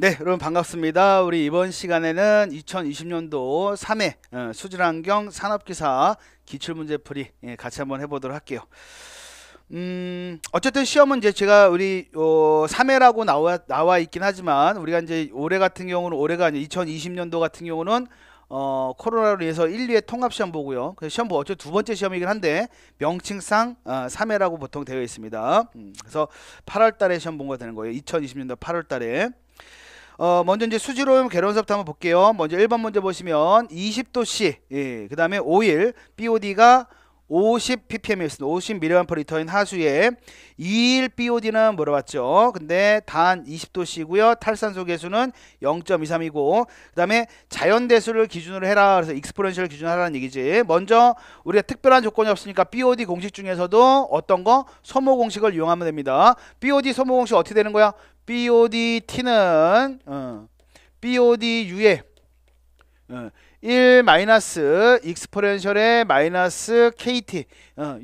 네, 여러분 반갑습니다. 우리 이번 시간에는 2020년도 3회 수질환경 산업기사 기출문제풀이 같이 한번 해보도록 할게요. 어쨌든 시험은 이제 제가 우리 3회라고 나와 있긴 하지만 우리가 이제 올해 같은 경우는 올해가 이제 2020년도 같은 경우는 코로나로 인해서 1, 2회 통합시험 보고요. 그래서 시험 보고 어쨌든 두 번째 시험이긴 한데 명칭상 3회라고 보통 되어 있습니다. 그래서 8월 달에 시험 본 거 되는 거예요. 2020년도 8월 달에. 먼저 이제 수질오염 개론서부터 한번 볼게요. 먼저 1번 문제 보시면 20도씨, 그 다음에 오일, BOD가 50 ppm이었습니다. 50mg/L인 하수에 2일 BOD는 물어봤죠. 근데 단 20도씨고요. 탈산소 계수는 0.23이고 그 다음에 자연대수를 기준으로 해라. 그래서 익스포넨셜 기준으로 하라는 얘기지. 먼저 우리가 특별한 조건이 없으니까 BOD 공식 중에서도 어떤 거? 소모 공식을 이용하면 됩니다. BOD 소모 공식 어떻게 되는 거야? BODT는 BODU에 1 마이너스 익스포넨셜의 마이너스 KT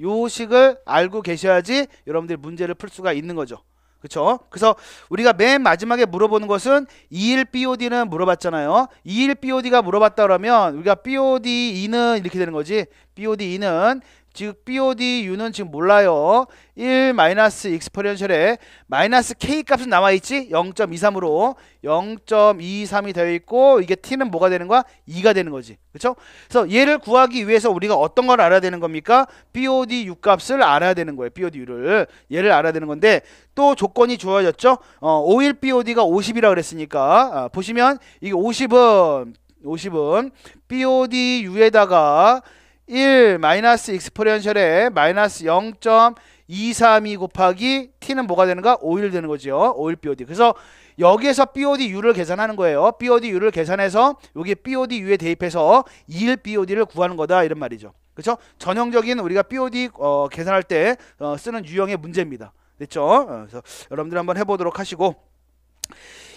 요 식을 알고 계셔야지 여러분들이 문제를 풀 수가 있는 거죠. 그쵸? 그래서 우리가 맨 마지막에 물어보는 것은 2일 BOD는 물어봤잖아요. 2일 BOD가 물어봤다 그러면 우리가 BOD2는 이렇게 되는 거지. BOD2는 즉 BODU는 지금 몰라요. 1 마이너스 익스포넨셜에 마이너스 K 값은 나와있지. 0.23으로 0.23이 되어 있고 이게 T는 뭐가 되는 거야? 2가 되는 거지. 그렇죠? 그래서 얘를 구하기 위해서 우리가 어떤 걸 알아야 되는 겁니까? BODU 값을 알아야 되는 거예요. BODU를 얘를 알아야 되는 건데 또 조건이 주어졌죠. 오일 BOD가 50이라 그랬으니까 보시면 이게 50은 BODU에다가 1 마이너스 익스포넨셜에 마이너스 0.232 곱하기 T는 뭐가 되는가? 5일 되는 거죠. 5일 BOD. 그래서 여기에서 BODU를 계산하는 거예요. BODU를 계산해서 여기 BODU에 대입해서 2일 BOD를 구하는 거다 이런 말이죠. 그렇죠? 전형적인 우리가 BOD 계산할 때 쓰는 유형의 문제입니다. 됐죠? 그래서 여러분들 한번 해보도록 하시고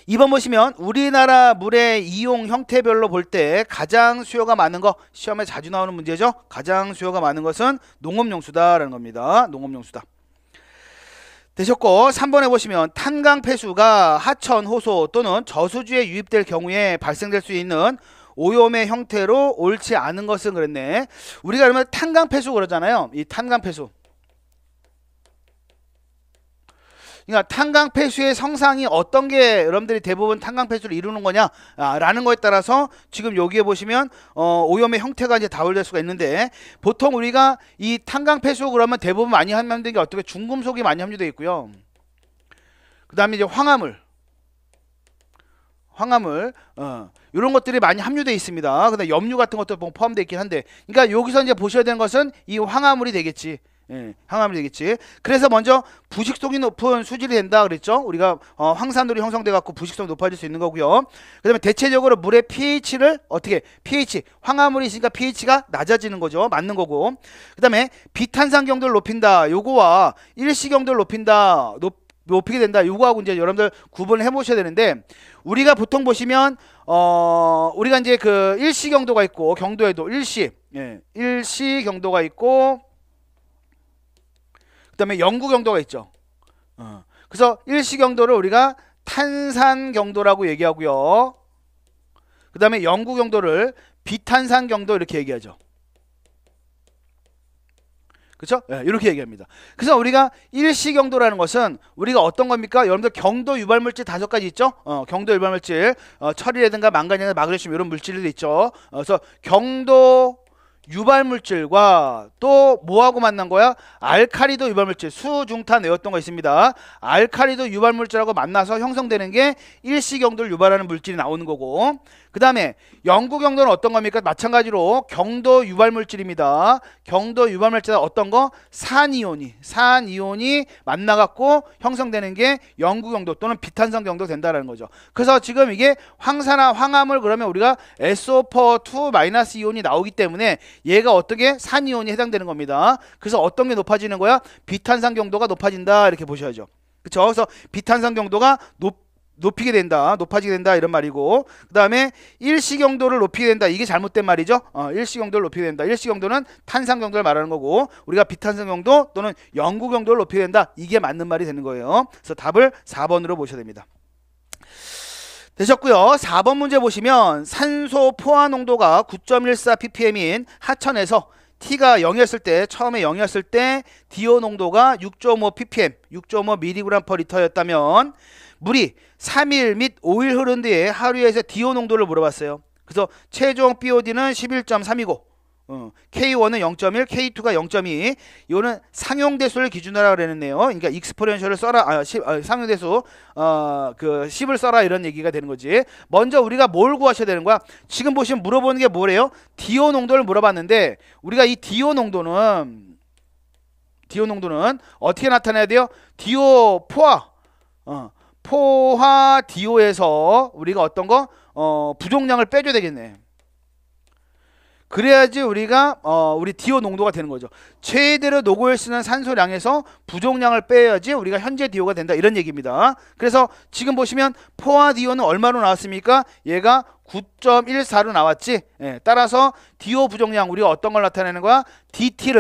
2번 보시면 우리나라 물의 이용 형태별로 볼 때 가장 수요가 많은 거 시험에 자주 나오는 문제죠. 가장 수요가 많은 것은 농업용수다라는 겁니다. 농업용수다. 되셨고 3번에 보시면 탄강 폐수가 하천, 호소 또는 저수지에 유입될 경우에 발생될 수 있는 오염의 형태로 옳지 않은 것은 그랬네. 우리가 그러면 탄강 폐수 그러잖아요. 이 탄강 폐수. 그러니까 탄강 폐수의 성상이 어떤 게 여러분들이 대부분 탄강 폐수를 이루는 거냐 라는 거에 따라서 지금 여기에 보시면 오염의 형태가 이제 다울될 수가 있는데 보통 우리가 이 탄강 폐수 그러면 대부분 많이 함유된 게 어떻게 중금속이 많이 함유되어 있고요. 그 다음에 이제 황화물 이런 것들이 많이 함유되어 있습니다. 근데 염류 같은 것도 포함되어 있긴 한데 그러니까 여기서 이제 보셔야 되는 것은 이 황화물이 되겠지. 항암이 되겠지. 그래서 먼저 부식성이 높은 수질이 된다 그랬죠. 우리가 황산돌이 형성돼 갖고 부식성이 높아질 수 있는 거고요. 그 다음에 대체적으로 물의 pH를 어떻게 pH 황화물이 있으니까 pH가 낮아지는 거죠. 맞는 거고. 그 다음에 비탄산 경도를 높인다 요거와 일시 경도를 높이게 된다 요거하고 이제 여러분들 구분을 해 보셔야 되는데 우리가 보통 보시면 우리가 이제 그 일시 경도가 있고 경도에도 일시 경도가 있고 그 다음에 영구 경도가 있죠. 그래서 일시 경도를 우리가 탄산 경도라고 얘기하고요. 그 다음에 영구 경도를 비탄산 경도 이렇게 얘기하죠. 그렇죠? 이렇게 얘기합니다. 그래서 우리가 일시 경도라는 것은 우리가 어떤 겁니까? 여러분들 경도 유발물질 5가지 있죠? 경도 유발물질 철이라든가 망간이나 마그네슘 이런 물질들이 있죠. 그래서 경도 유발물질과 또 뭐하고 만난 거야? 알카리도 유발물질, 수중탄 외웠던 거 있습니다. 알카리도 유발물질하고 만나서 형성되는 게 일시경도를 유발하는 물질이 나오는 거고 그 다음에 영구경도는 어떤 겁니까? 마찬가지로 경도 유발물질입니다. 경도 유발물질은 어떤 거? 산이온이 만나갖고 형성되는 게 영구경도 또는 비탄산 경도 된다는 거죠. 그래서 지금 이게 황산화, 황화물 그러면 우리가 SO4 이온이 나오기 때문에 얘가 어떻게 산이온이 해당되는 겁니다. 그래서 어떤 게 높아지는 거야? 비탄산 경도가 높아진다 이렇게 보셔야죠. 그렇죠? 그래서 비탄산 경도가 높아지게 된다 이런 말이고 그 다음에 일시경도를 높이게 된다 이게 잘못된 말이죠. 일시경도를 높이게 된다. 일시경도는 탄산경도를 말하는 거고 우리가 비탄산경도 또는 영구경도를 높이게 된다 이게 맞는 말이 되는 거예요. 그래서 답을 4번으로 보셔야 됩니다. 되셨고요. 4번 문제 보시면 산소 포화 농도가 9.14 ppm인 하천에서 T가 0이었을 때, 처음에 0이었을 때 DO 농도가 6.5 ppm, 6.5 mg/L였다면 물이 3일 및 5일 흐른 뒤에 하루에서 DO 농도를 물어봤어요. 그래서 최종 BOD는 11.3이고 K1은 0.1, K2가 0.2. 이거는 상용대수를 기준으로 그랬네요. 그러니까 익스포넨셜을 써라, 상용대수 그 10을 써라 이런 얘기가 되는 거지. 먼저 우리가 뭘 구하셔야 되는 거야? 지금 보시면 물어보는 게 뭐래요? DO 농도를 물어봤는데 우리가 이 DO 농도는 어떻게 나타내야 돼요? DO 포화 DO에서 우리가 어떤 거 부종량을 빼줘야 되겠네. 그래야지 우리가 우리 DO 농도가 되는 거죠. 최대로 녹을 쓰는 산소량에서 부종량을 빼야지 우리가 현재 DO가 된다 이런 얘기입니다. 그래서 지금 보시면 포화 DO는 얼마로 나왔습니까? 얘가 9.14로 나왔지. 예, 따라서 DO 부종량 우리가 어떤 걸 나타내는 거야? DT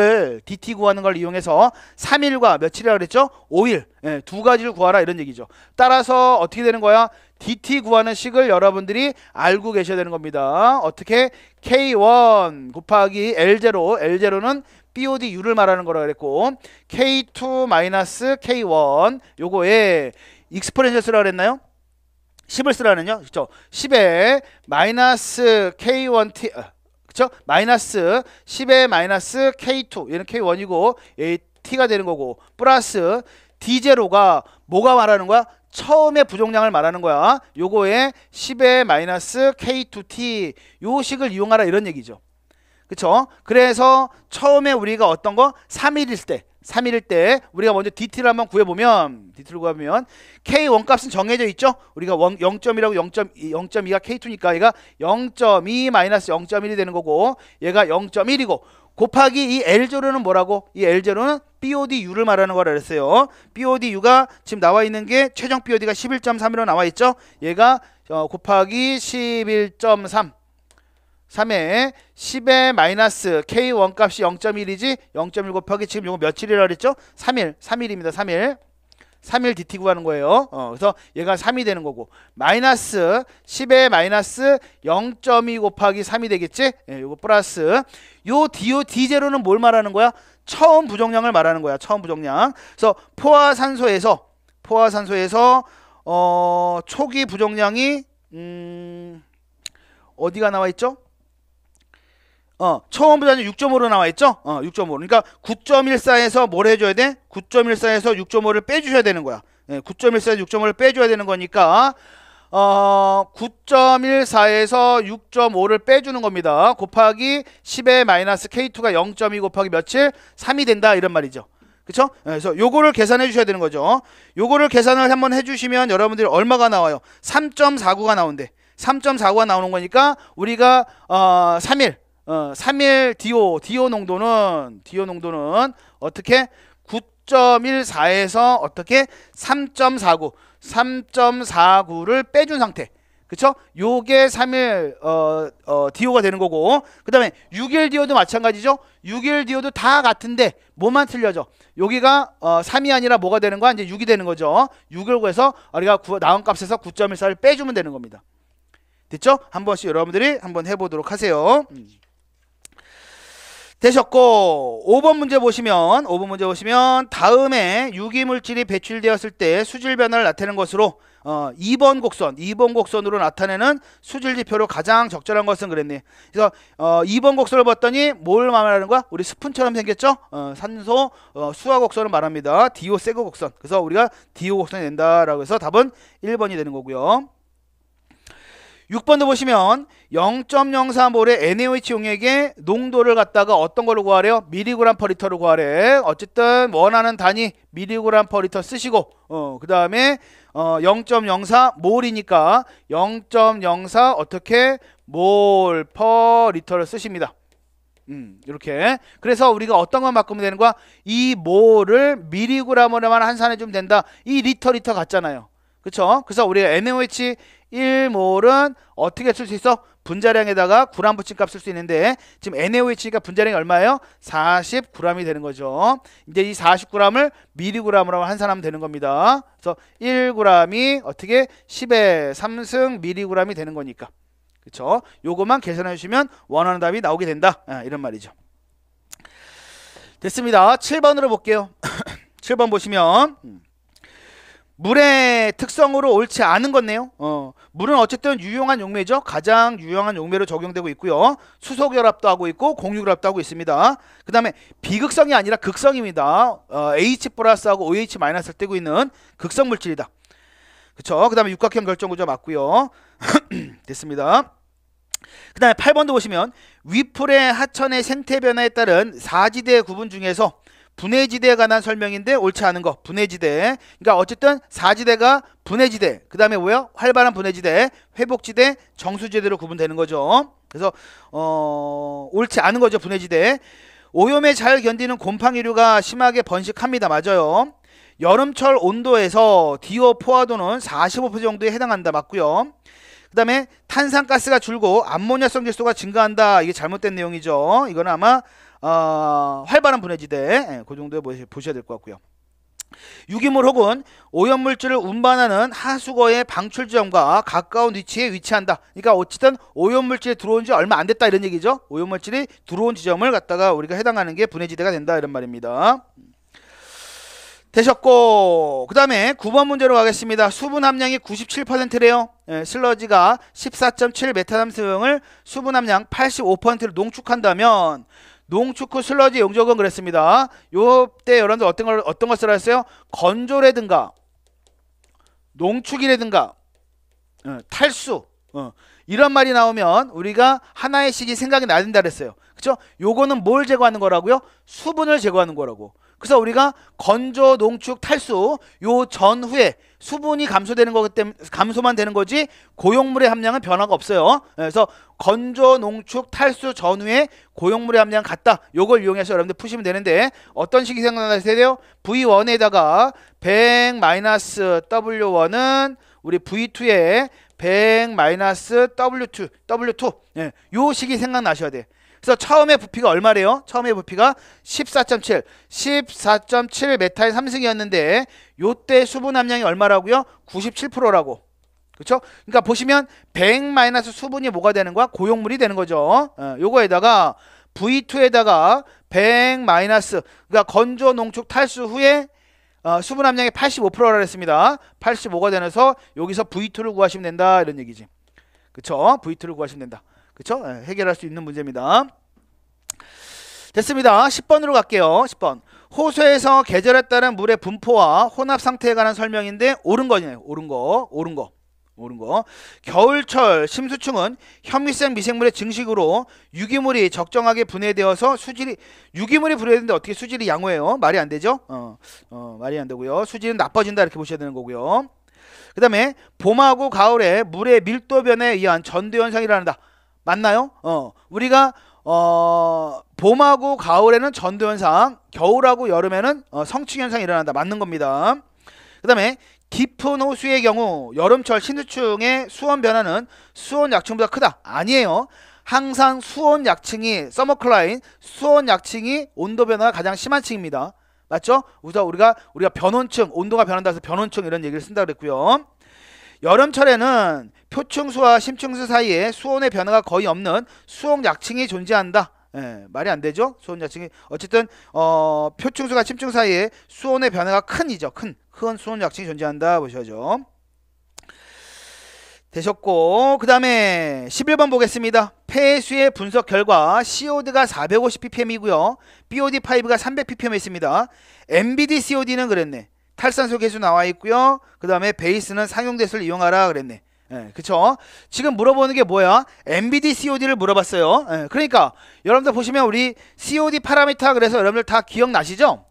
구하는 걸 이용해서 3일과 며칠이라 그랬죠? 5일. 예, 두 가지를 구하라 이런 얘기죠. 따라서 어떻게 되는 거야? DT 구하는 식을 여러분들이 알고 계셔야 되는 겁니다. 어떻게? K1 곱하기 L0는 BODU를 말하는 거라 그랬고 K2 마이너스 K1 요거에 익스포넨셜 쓰라 그랬나요? 10을 쓰라는요. 그렇죠? 10에 마이너스 K1T 그렇죠? 마이너스 10에 마이너스 K2 얘는 K1이고 얘 T가 되는 거고 플러스 D0가 뭐가 말하는 거야? 처음에 부종량을 말하는 거야. 요거에 10에 마이너스 K2T 요 식을 이용하라 이런 얘기죠. 그쵸? 그래서 처음에 우리가 어떤 거? 3일일 때 우리가 먼저 DT를 한번 구해보면 K1 값은 정해져 있죠? 우리가 0.1하고 0.2가 K2니까 얘가 0.2 마이너스 0.1이 되는 거고 얘가 0.1이고 곱하기 이 L0는 뭐라고? 이 L0는 BODU를 말하는 거라 그랬어요. BODU가 지금 나와 있는 게 최종 BOD가 11.3으로 나와 있죠? 얘가 곱하기 11.3 3에 10에 마이너스 K1 값이 0.1이지 0.1 곱하기 지금 요거 며칠이라 그랬죠? 3일입니다. 3일 DT 구하는 거예요. 그래서 얘가 3이 되는 거고 마이너스 10에 마이너스 0.2 곱하기 3이 되겠지? 예, 요거 플러스 요 D0는 뭘 말하는 거야? 처음 부종량을 말하는 거야. 처음 부종량. 그래서 포화산소에서 초기 부종량이 어디가 나와 있죠? 처음 부종량이 6.5로 나와 있죠? 6.5. 그러니까 9.14에서 뭘 해줘야 돼? 9.14에서 6.5를 빼주셔야 되는 거야. 9.14에서 6.5를 빼줘야 되는 거니까 9.14에서 6.5를 빼주는 겁니다. 곱하기 10에 마이너스 K2가 0.2 곱하기 며칠? 3이 된다 이런 말이죠. 그쵸? 그래서 요거를 계산해 주셔야 되는 거죠. 요거를 계산을 한번 해주시면 여러분들이 얼마가 나와요? 3.49가 나온대. 3.49가 나오는 거니까 우리가 3일 DO 농도는 어떻게 9.14에서 어떻게 3.49를 빼준 상태. 그쵸? 요게 3일 DO가 되는 거고 그 다음에 6일 DO도 마찬가지죠. 6일 DO도 다 같은데 뭐만 틀려져? 여기가 3이 아니라 뭐가 되는 거야? 이제 6이 되는 거죠. 6을 구해서 우리가 나온 값에서 9.14를 빼주면 되는 겁니다. 됐죠? 한 번씩 여러분들이 한번 해보도록 하세요. 되셨고 5번 문제 보시면 다음에 유기물질이 배출되었을 때 수질 변화를 나타내는 것으로 2번 곡선으로 나타내는 수질 지표로 가장 적절한 것은 그랬네. 그래서 2번 곡선을 봤더니 뭘 말하는 거야? 우리 스푼처럼 생겼죠? 산소 수화 곡선을 말합니다. DO 세고 곡선. 그래서 우리가 DO 곡선이 된다라고 해서 답은 1번이 되는 거고요. 6번도 보시면 0.04몰의 NaOH 용액의 농도를 갖다가 어떤 걸로 구하래요? mg/L로 구하래. 어쨌든 원하는 단위 mg/L 쓰시고 그 다음에 0.04몰이니까 0.04 어떻게 몰/L를 쓰십니다. 이렇게. 그래서 우리가 어떤 걸 바꾸면 되는 거야? 이 몰을 mg으로만 환산해주면 된다. 이 리터 같잖아요. 그쵸? 그래서 우리가 NaOH 1몰은 어떻게 쓸 수 있어? 분자량에다가 g 붙인 값 쓸 수 있는데 지금 NaOH니까 분자량이 얼마예요? 40g이 되는 거죠. 이제 이 40g을 mg으로 환산하면 되는 겁니다. 그래서 1g이 어떻게 10의 3승 mg이 되는 거니까. 그쵸? 요것만 계산해 주시면 원하는 답이 나오게 된다. 이런 말이죠. 됐습니다. 7번으로 볼게요. 7번 보시면 물의 특성으로 옳지 않은 거네요. 물은 어쨌든 유용한 용매죠. 가장 유용한 용매로 적용되고 있고요. 수소결합도 하고 있고 공유결합도 하고 있습니다. 그 다음에 비극성이 아니라 극성입니다. H 플러스하고 OH 마이너스를 떼고 있는 극성 물질이다. 그쵸? 그 다음에 육각형 결정구조 맞고요. 됐습니다. 그 다음에 8번도 보시면 위풀의 하천의 생태 변화에 따른 사지대 구분 중에서 분해지대에 관한 설명인데 옳지 않은 거 분해지대. 그러니까 어쨌든 사지대가 분해지대, 그 다음에 뭐야? 활발한 분해지대, 회복지대, 정수지대로 구분되는 거죠. 그래서 옳지 않은 거죠. 분해지대. 오염에 잘 견디는 곰팡이류가 심하게 번식합니다. 맞아요. 여름철 온도에서 DO 포화도는 45% 정도에 해당한다. 맞고요. 그 다음에 탄산가스가 줄고 암모니아성 질소가 증가한다. 이게 잘못된 내용이죠. 이거는 아마 활발한 분해지대, 그 정도에 보셔야 될 것 같고요. 유기물 혹은 오염물질을 운반하는 하수거의 방출 지점과 가까운 위치에 위치한다. 그러니까 어쨌든 오염물질이 들어온 지 얼마 안 됐다 이런 얘기죠. 오염물질이 들어온 지점을 갖다가 우리가 해당하는 게 분해지대가 된다 이런 말입니다. 되셨고, 그 다음에 9번 문제로 가겠습니다. 수분 함량이 97%래요. 슬러지가 14.7 메타담승을 수분 함량 85%를 농축한다면 농축 후 슬러지 용적은 그랬습니다. 요때 여러분들 어떤 걸 쓰라 했어요? 건조라든가 농축이라든가 탈수 이런 말이 나오면 우리가 하나의 식이 생각이 나야 된다 그랬어요. 그쵸? 요거는 뭘 제거하는 거라고요? 수분을 제거하는 거라고. 그래서 우리가 건조, 농축, 탈수 요 전후에 수분이 감소되는 거기 때문에 감소만 되는 거지 고용물의 함량은 변화가 없어요. 그래서 건조, 농축, 탈수 전후에 고용물의 함량 같다. 요걸 이용해서 여러분들 푸시면 되는데 어떤 식이 생각나셔야 돼요? V1에다가 100-W1은 우리 V2에 100-W2, W2 요 식이 생각나셔야 돼. 그래서 처음에 부피가 얼마래요? 처음에 부피가 14.7 메타의 3승이었는데 요때 수분 함량이 얼마라고요? 97%라고. 그렇죠? 그러니까 보시면 100- 수분이 뭐가 되는 거야? 고용물이 되는 거죠. 요거에다가 V2에다가 100- 그러니까 건조, 농축, 탈수 후에 수분 함량이 85%라 했습니다. 85가 되면서 여기서 V2를 구하시면 된다 이런 얘기지. 그렇죠? V2를 구하시면 된다. 그쵸? 해결할 수 있는 문제입니다. 됐습니다. 10번으로 갈게요. 10번. 호수에서 계절에 따른 물의 분포와 혼합 상태에 관한 설명인데 옳은 거네요. 옳은 거. 겨울철 심수충은 현미성 미생물의 증식으로 유기물이 적정하게 분해되어서 유기물이 분해되는데 어떻게 수질이 양호해요? 말이 안 되죠? 말이 안 되고요. 수질은 나빠진다 이렇게 보셔야 되는 거고요. 그 다음에 봄하고 가을에 물의 밀도 변화에 의한 전도 현상이 일어난다. 맞나요? 우리가 봄하고 가을에는 전도현상, 겨울하고 여름에는 성층현상이 일어난다. 맞는 겁니다. 그 다음에 깊은 호수의 경우 여름철 신수층의 수온 변화는 수온 약층보다 크다. 아니에요. 항상 수온 약층이 서머클라인, 수온 약층이 온도 변화가 가장 심한 층입니다. 맞죠? 우선 우리가 변온층, 온도가 변한다 해서 변온층 이런 얘기를 쓴다 그랬고요. 여름철에는 표층수와 심층수 사이에 수온의 변화가 거의 없는 수온 약층이 존재한다. 말이 안 되죠? 수온 약층이 어쨌든 표층수와 심층 사이에 수온의 변화가 큰 수온 약층이 존재한다 보셔야죠. 되셨고, 그 다음에 11번 보겠습니다. 폐수의 분석 결과 COD가 450ppm이고요. BOD5가 300ppm 있습니다. MBD COD는 그랬네. 탈산소 계수 나와 있고요. 그 다음에 베이스는 상용대수를 이용하라 그랬네. 그쵸? 지금 물어보는 게 뭐야? MBD COD를 물어봤어요. 그러니까 여러분들 보시면 우리 COD 파라미터 그래서 여러분들 다 기억나시죠?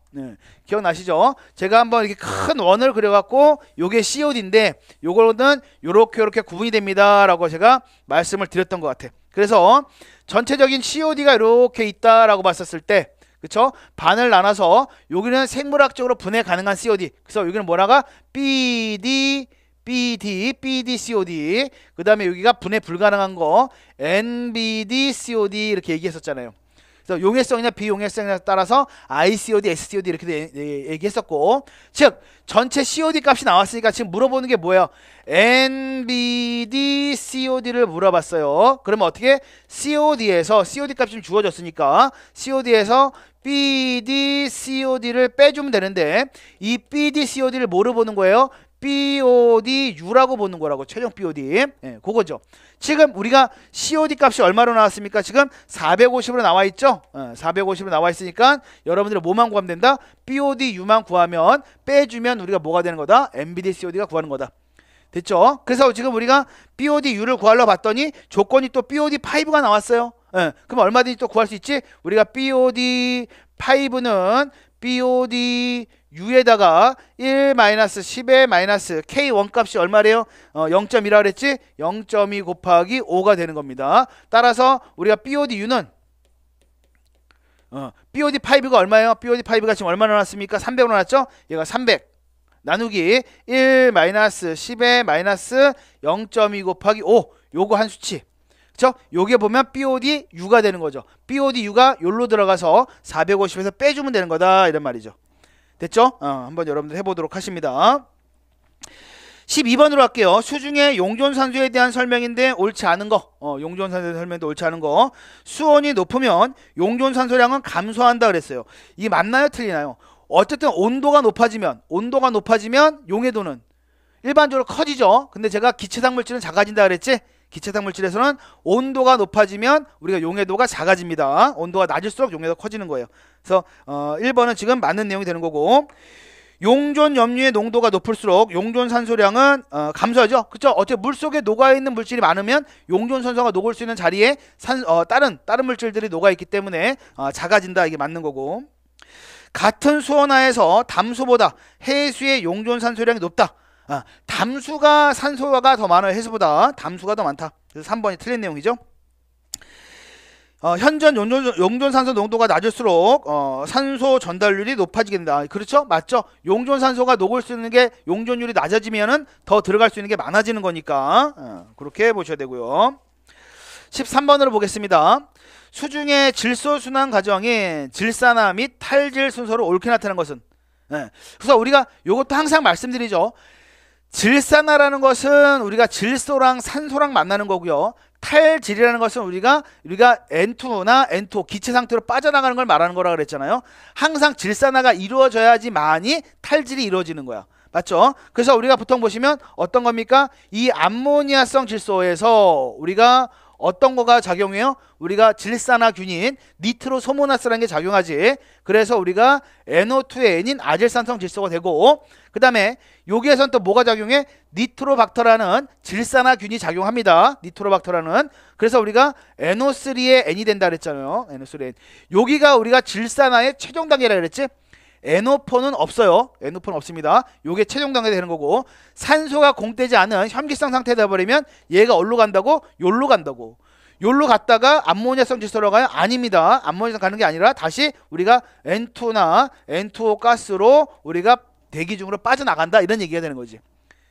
기억나시죠? 제가 한번 이렇게 큰 원을 그려갖고 요게 COD인데 요거는 요렇게 구분이 됩니다 라고 제가 말씀을 드렸던 것 같아. 그래서 전체적인 COD가 이렇게 있다라고 봤었을 때, 그쵸? 반을 나눠서 여기는 생물학적으로 분해 가능한 COD. 그래서 여기는 뭐라가 BD, BD, BDCOD. 그 다음에 여기가 분해 불가능한 거 NBDCOD 이렇게 얘기했었잖아요. 그래서 용해성이냐 비용해성이냐에 따라서 ICOD, SCOD 이렇게 얘기했었고, 즉 전체 COD 값이 나왔으니까 지금 물어보는 게 뭐예요? NBDCOD를 물어봤어요. 그러면 어떻게? COD에서 COD 값이 좀 주어졌으니까 COD에서 BDCOD를 빼주면 되는데, 이 BDCOD를 뭐로 보는 거예요? BODU라고 보는 거라고. 최종 BOD. 예, 그거죠. 지금 우리가 COD 값이 얼마로 나왔습니까? 지금 450으로 나와 있죠? 450으로 나와 있으니까 여러분들은 뭐만 구하면 된다? BODU만 구하면, 빼주면 우리가 뭐가 되는 거다? NBDCOD가 구하는 거다. 됐죠? 그래서 지금 우리가 BODU를 구하려 봤더니 조건이 또 BOD5가 나왔어요. 그럼 얼마든지 또 구할 수 있지? 우리가 BOD5는 BODU에다가 1-10의 마이너스 K1 값이 얼마래요? 0.2라 그랬지? 0.2 곱하기 5가 되는 겁니다. 따라서 우리가 BODU는 BOD5가 얼마예요? BOD5가 지금 얼마나 나왔습니까? 300으로 나왔죠? 얘가 300 나누기 1-10의 마이너스 0.2 곱하기 5, 요거 한 수치. 그쵸? 요게 보면 BODU가 되는 거죠. BODU가 요로 들어가서 450에서 빼주면 되는 거다, 이런 말이죠. 됐죠? 한번 여러분들 해보도록 하십니다. 12번으로 할게요. 수중의 용존산소에 대한 설명인데 옳지 않은 거. 용존산소에 대한 설명인데 옳지 않은 거. 수온이 높으면 용존산소량은 감소한다 그랬어요. 이게 맞나요? 틀리나요? 어쨌든 온도가 높아지면 용해도는 일반적으로 커지죠. 근데 제가 기체당 물질은 작아진다 그랬지? 기체당 물질에서는 온도가 높아지면 우리가 용해도가 작아집니다. 온도가 낮을수록 용해도가 커지는 거예요. 그래서 1번은 지금 맞는 내용이 되는 거고, 용존 염류의 농도가 높을수록 용존산소량은 감소하죠. 그렇죠? 어차피 물속에 녹아있는 물질이 많으면 용존산소가 녹을 수 있는 자리에 다른 물질들이 녹아있기 때문에 작아진다, 이게 맞는 거고, 같은 수온하에서 담수보다 해수의 용존산소량이 높다. 담수가 산소가 더 많아요. 해수보다 담수가 더 많다. 그래서 3번이 틀린 내용이죠. 현존 용존산소 농도가 낮을수록 산소 전달률이 높아지게 된다. 그렇죠? 맞죠? 용존산소가 녹을 수 있는 게, 용존율이 낮아지면은 더 들어갈 수 있는 게 많아지는 거니까 그렇게 보셔야 되고요. 13번으로 보겠습니다. 수중의 질소순환 과정이 질산화 및 탈질 순서로 옳게 나타나는 것은, 그래서 우리가 이것도 항상 말씀드리죠. 질산화라는 것은 우리가 질소랑 산소랑 만나는 거고요. 탈질이라는 것은 우리가 N2나 N2 기체 상태로 빠져나가는 걸 말하는 거라 그랬잖아요. 항상 질산화가 이루어져야지만이 탈질이 이루어지는 거야. 맞죠? 그래서 우리가 보통 보시면 어떤 겁니까? 이 암모니아성 질소에서 우리가 어떤 거가 작용해요? 우리가 질산화균인 니트로소모나스라는 게 작용하지. 그래서 우리가 NO2의 N인 아질산성 질소가 되고, 그 다음에 여기에선 또 뭐가 작용해? 니트로박터라는 질산화균이 작용합니다. 니트로박터라는. 그래서 우리가 NO3의 N이 된다 그랬잖아요. NO3의 N. 여기가 우리가 질산화의 최종 단계라 그랬지? NO4는 없어요. NO4는 없습니다. 요게 최종 단계 되는 거고, 산소가 공되지 않은 현기성 상태 되어버리면 얘가 어디로 간다고? 요로 간다고. 요로 갔다가 암모니아성 질소로 가요? 아닙니다. 암모니아성 가는 게 아니라 다시 우리가 N2나 N2O 가스로 우리가 대기 중으로 빠져나간다, 이런 얘기가 되는 거지.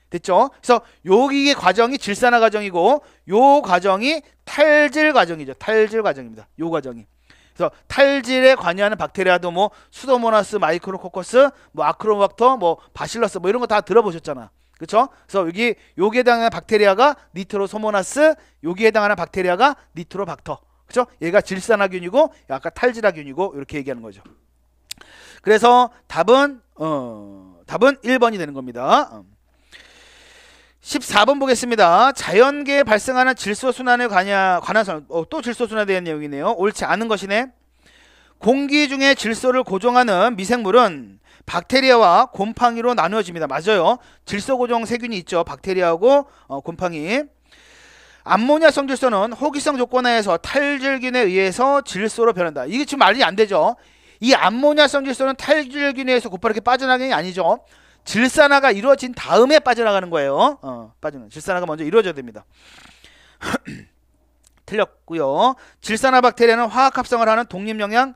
됐죠? 그래서 여기의 과정이 질산화 과정이고, 요 과정이 탈질 과정이죠. 탈질 과정입니다. 요 과정이. 그래서 탈질에 관여하는 박테리아도 뭐 수도모나스, 마이크로코커스, 뭐 아크로박터, 뭐 바실러스, 뭐 이런 거 다 들어보셨잖아. 그렇죠? 그래서 여기에 해당하는 박테리아가 니트로소모나스, 여기에 해당하는 박테리아가 니트로박터. 그렇죠? 얘가 질산화균이고 아까 탈질화균이고, 이렇게 얘기하는 거죠. 그래서 답은 1번이 되는 겁니다. 14번 보겠습니다. 자연계에 발생하는 질소순환에 관한 또 질소순환에 대한 내용이네요. 옳지 않은 것이네. 공기 중에 질소를 고정하는 미생물은 박테리아와 곰팡이로 나누어집니다. 맞아요. 질소 고정 세균이 있죠. 박테리아하고 곰팡이. 암모니아성 질소는 호기성 조건하에서 탈질균에 의해서 질소로 변한다. 이게 지금 말이 안 되죠. 이 암모니아성 질소는 탈질균에 의해서 곧바로 이렇게 빠져나가는 게 아니죠. 질산화가 이루어진 다음에 빠져나가는 거예요. 질산화가 먼저 이루어져야 됩니다. 틀렸고요. 질산화 박테리아는 화학 합성을 하는 독립영양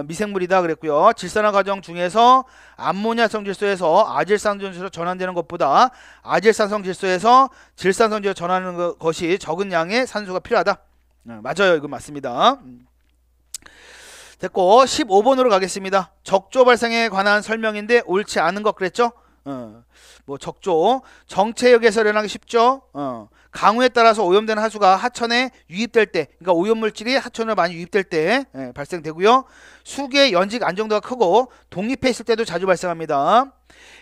미생물이다 그랬고요. 질산화 과정 중에서 암모니아성 질소에서 아질산성 질소로 전환되는 것보다 아질산성 질소에서 질산성 질소로 전환하는 것이 적은 양의 산소가 필요하다. 맞아요. 이거 맞습니다. 됐고 15번으로 가겠습니다. 적조 발생에 관한 설명인데 옳지 않은 것 그랬죠? 뭐 적조 정체역에서 일어나기 쉽죠. 강우에 따라서 오염되는 하수가 하천에 유입될 때, 그러니까 오염물질이 하천으로 많이 유입될 때 발생되고요. 수기의 연직 안정도가 크고 독립해 있을 때도 자주 발생합니다.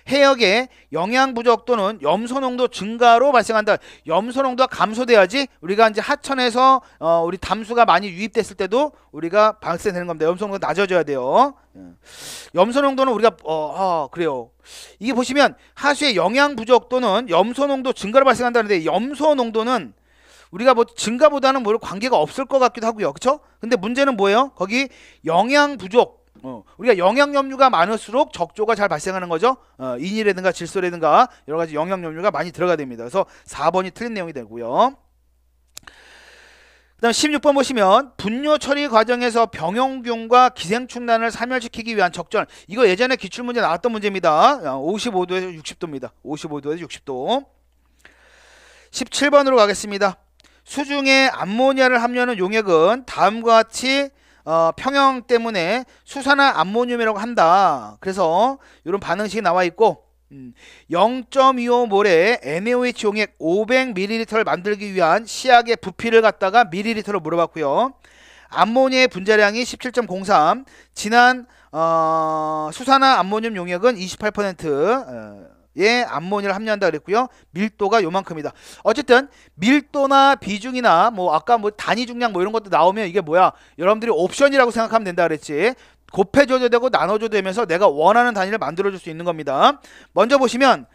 해역의 영양 부족 또는 염소 농도 증가로 발생한다. 염소 농도가 감소돼야지 우리가 이제 하천에서 우리 담수가 많이 유입됐을 때도 우리가 발생되는 겁니다. 염소 농도가 낮아져야 돼요. 염소 농도는 우리가 그래요. 이게 보시면 하수의 영양 부족 또는 염소 농도 증가로 발생한다는데 염소 농도는 우리가 뭐 증가보다는 뭐 관계가 없을 것 같기도 하고요. 그렇죠? 근데 문제는 뭐예요? 거기 영양 부족 우리가 영양염류가 많을수록 적조가 잘 발생하는 거죠. 인이라든가 질소라든가 여러가지 영양염류가 많이 들어가야 됩니다. 그래서 4번이 틀린 내용이 되고요. 그 다음 16번 보시면 분뇨 처리 과정에서 병용균과 기생충단을 사멸시키기 위한 적절. 이거 예전에 기출문제 나왔던 문제입니다. 55도에서 60도입니다. 55도에서 60도. 17번으로 가겠습니다. 수중에 암모니아를 함유하는 용액은 다음과 같이 평형 때문에 수산화 암모늄이라고 한다. 그래서 이런 반응식이 나와 있고 0.25몰의 NaOH 용액 500ml를 만들기 위한 시약의 부피를 갖다가 ml로 물어봤고요. 암모니아의 분자량이 17.03, 진한 수산화 암모늄 용액은 28%의 암모니아를 함유한다 그랬고요. 밀도가 요만큼이다. 어쨌든 밀도나 비중이나 뭐 아까 뭐 단위 중량 뭐 이런 것도 나오면 이게 뭐야? 여러분들이 옵션이라고 생각하면 된다 그랬지. 곱해줘도 되고 나눠줘도 되면서 내가 원하는 단위를 만들어줄 수 있는 겁니다. 먼저 보시면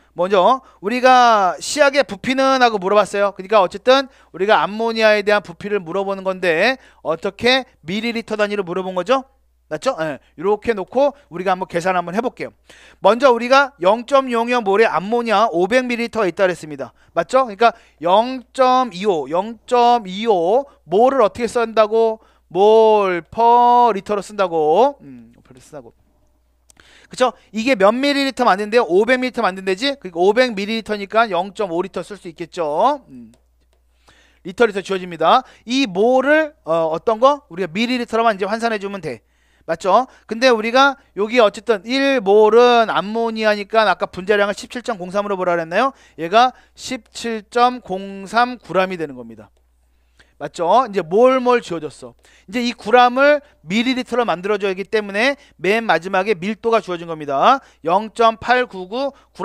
우리가 시약의 부피는 하고 물어봤어요. 그러니까 어쨌든 우리가 암모니아에 대한 부피를 물어보는 건데 어떻게 밀리리터 단위로 물어본 거죠? 맞죠? 이렇게 놓고 우리가 한번 계산 한번 해볼게요. 먼저 우리가 0.00몰의 암모니아 500ml가 있다 그랬습니다. 맞죠? 그러니까 0.25 몰을 어떻게 쓴다고? 몰 퍼 리터로 쓴다고. 그쵸? 이게 몇 밀리리터 만든대요? 500ml 만든대지? 그러니까 500ml니까 0.5리터 쓸 수 있겠죠. 리터에서 지워집니다. 이 몰을 어떤 거? 우리가 밀리리터로만 이제 환산해 주면 돼. 맞죠? 근데 우리가 여기 어쨌든 1몰은 암모니아니까 아까 분자량을 17.03으로 보라 그랬나요? 얘가 17.03g이 되는 겁니다. 맞죠? 이제 몰 주어졌어. 이제 이 g을 밀리리터로 만들어줘야 하기 때문에 맨 마지막에 밀도가 주어진 겁니다. 0.899 g/.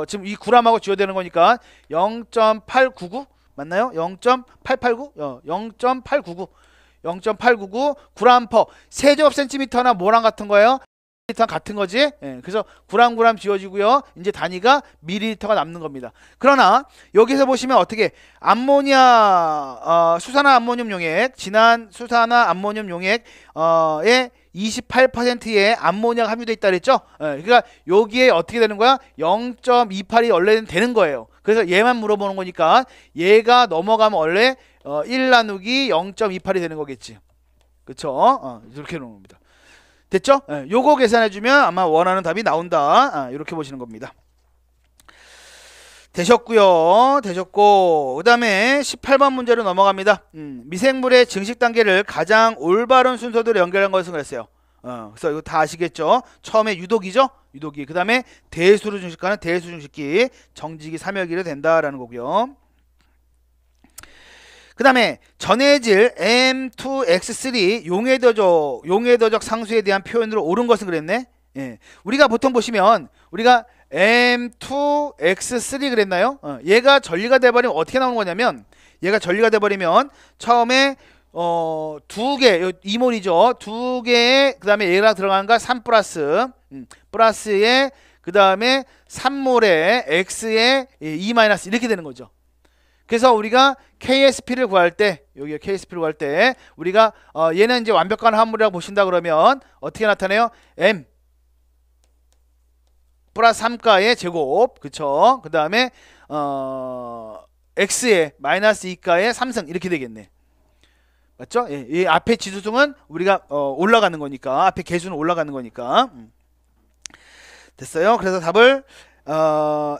지금 이 g하고 지워되는 거니까 0.899 맞나요? 0.889? 0.899 g/. 세제곱센티미터나 뭐랑 같은 거예요? 밀리리터랑 같은 거지. 그래서 g 지워지고요. 이제 단위가 밀리리터가 남는 겁니다. 그러나 여기서 보시면 어떻게 암모니아 수산화 암모늄 용액, 진한 수산화 암모늄 용액 의 28%의 암모니아가 함유되어 있다 그랬죠. 그러니까 여기에 어떻게 되는 거야? 0.28이 원래는 되는 거예요. 그래서 얘만 물어보는 거니까 얘가 넘어가면 원래 1 나누기 0.28이 되는 거겠지. 그쵸? 이렇게 놓는 겁니다. 됐죠? 요거 계산해주면 아마 원하는 답이 나온다. 이렇게 보시는 겁니다. 되셨고요. 되셨고 그 다음에 18번 문제로 넘어갑니다. 미생물의 증식 단계를 가장 올바른 순서대로 연결한 것은 그랬어요. 그래서 이거 다 아시겠죠? 처음에 유독이죠? 유독이. 그 다음에 대수로 증식하는 대수 증식기, 정직이 3여기로 된다라는 거고요. 그 다음에 전해질 M2X3 용해도적 상수에 대한 표현으로 옳은 것은 그랬네. 우리가 보통 보시면 우리가 M2X3 그랬나요? 얘가 전리가 돼버리면 어떻게 나오는 거냐면 얘가 전리가 돼버리면 처음에 두 개 2몰이죠. 두 개에 그 다음에 얘가 들어가는 거 3 플러스 플러스에 그 다음에 3몰에 X에 2 마이너스 이렇게 되는 거죠. 그래서 우리가 KSP를 구할 때, 여기 KSP를 구할 때 우리가 얘는 이제 완벽한 화합물이라고 보신다 그러면 어떻게 나타내요? M 플러스 3가의 제곱, 그쵸? 그 다음에 X의 마이너스 2가의 3승 이렇게 되겠네. 맞죠? 예, 이 앞에 지수승은 우리가 올라가는 거니까, 앞에 개수는 올라가는 거니까. 됐어요. 그래서 답을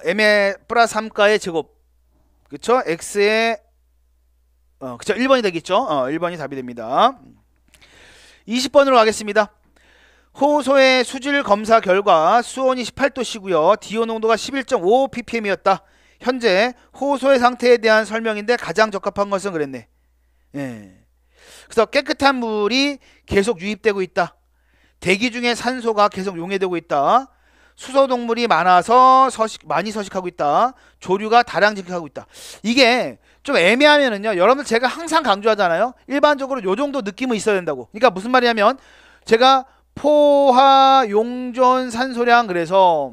m의 플러스 3가의 제곱, 그쵸? x의 그쵸? 1번이 되겠죠? 1번이 답이 됩니다. 20번으로 가겠습니다. 호소의 수질 검사 결과 수온이 18도씨고요. DO 농도가 11.5 ppm이었다. 현재 호소의 상태에 대한 설명인데 가장 적합한 것은 그랬네. 예. 그래서 깨끗한 물이 계속 유입되고 있다. 대기 중에 산소가 계속 용해되고 있다. 수소동물이 많아서 많이 서식하고 있다. 조류가 다량 증식하고 있다. 이게 좀 애매하면은요, 여러분들 제가 항상 강조하잖아요. 일반적으로 요 정도 느낌은 있어야 된다고. 그러니까 무슨 말이냐면 제가 포화 용존 산소량 그래서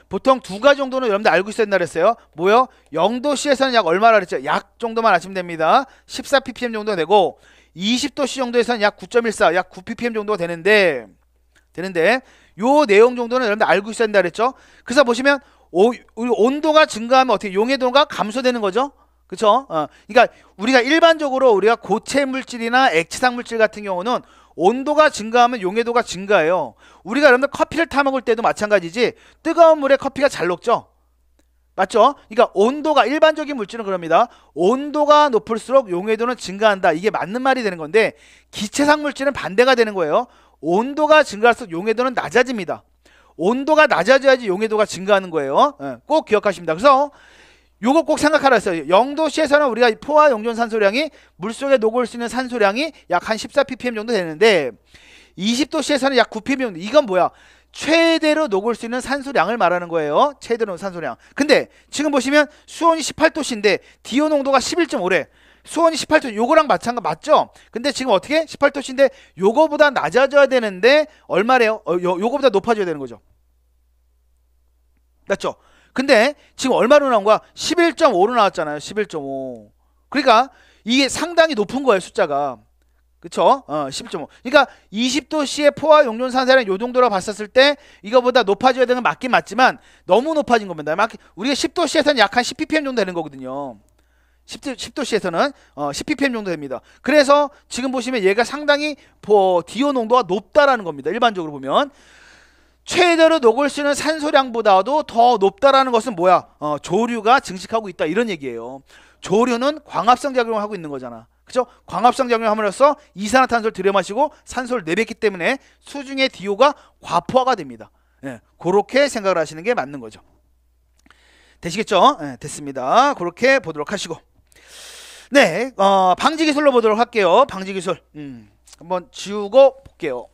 보통 두 가지 정도는 여러분들 알고 있어야 된다 그랬어요. 뭐요? 0도씨에서는 약 얼마라 그랬죠? 약 정도만 아시면 됩니다. 14ppm 정도 되고 20도씨 정도에서는 약 9.14, 약 9ppm 정도가 되는데 요 내용 정도는 여러분들 알고 있어야 된다 그랬죠? 그래서 보시면 우리 온도가 증가하면 어떻게 용해도가 감소되는 거죠? 그쵸? 그러니까 우리가 일반적으로 우리가 고체 물질이나 액체상 물질 같은 경우는 온도가 증가하면 용해도가 증가해요. 우리가 여러분들 커피를 타 먹을 때도 마찬가지지 뜨거운 물에 커피가 잘 녹죠? 맞죠? 그러니까 온도가 일반적인 물질은 그럽니다. 온도가 높을수록 용해도는 증가한다. 이게 맞는 말이 되는 건데 기체상 물질은 반대가 되는 거예요. 온도가 증가할수록 용해도는 낮아집니다. 온도가 낮아져야지 용해도가 증가하는 거예요. 꼭 기억하십니다. 그래서 요거 꼭 생각하라 했어요. 0도씨에서는 우리가 포화 용존 산소량이 물속에 녹을 수 있는 산소량이 약 한 14ppm 정도 되는데 20도씨에서는 약 9ppm 정도. 이건 뭐야? 최대로 녹을 수 있는 산소량을 말하는 거예요. 최대로 산소량. 근데 지금 보시면 수온이 18도씨인데 DO 농도가 11.5래. 수온이 18도, 요거랑 마찬가지 맞죠? 근데 지금 어떻게? 18도씨인데 요거보다 낮아져야 되는데 얼마래요? 요거보다 높아져야 되는 거죠. 맞죠? 근데 지금 얼마로 나온 거야? 11.5로 나왔잖아요. 11.5. 그러니까 이게 상당히 높은 거예요, 숫자가. 그쵸? 11.5. 그러니까 20도씨의 포화 용존 산소량 요 정도로 봤었을 때 이거보다 높아져야 되는 건 맞긴 맞지만 너무 높아진 겁니다. 우리가 10도씨에서는 약 한 10ppm 정도 되는 거거든요. 10도씨에서는 10ppm 정도 됩니다. 그래서 지금 보시면 얘가 상당히 DO 농도가 높다라는 겁니다. 일반적으로 보면 최대로 녹을 수 있는 산소량보다도 더 높다라는 것은 뭐야? 조류가 증식하고 있다 이런 얘기예요. 조류는 광합성 작용을 하고 있는 거잖아. 그죠? 광합성 작용을 함으로써 이산화탄소를 들여마시고 산소를 내뱉기 때문에 수중의 DO가 과포화가 됩니다. 예, 그렇게 생각을 하시는 게 맞는 거죠. 되시겠죠? 예, 됐습니다. 그렇게 보도록 하시고. 네, 방지기술로 보도록 할게요. 방지기술. 한번 지우고 볼게요.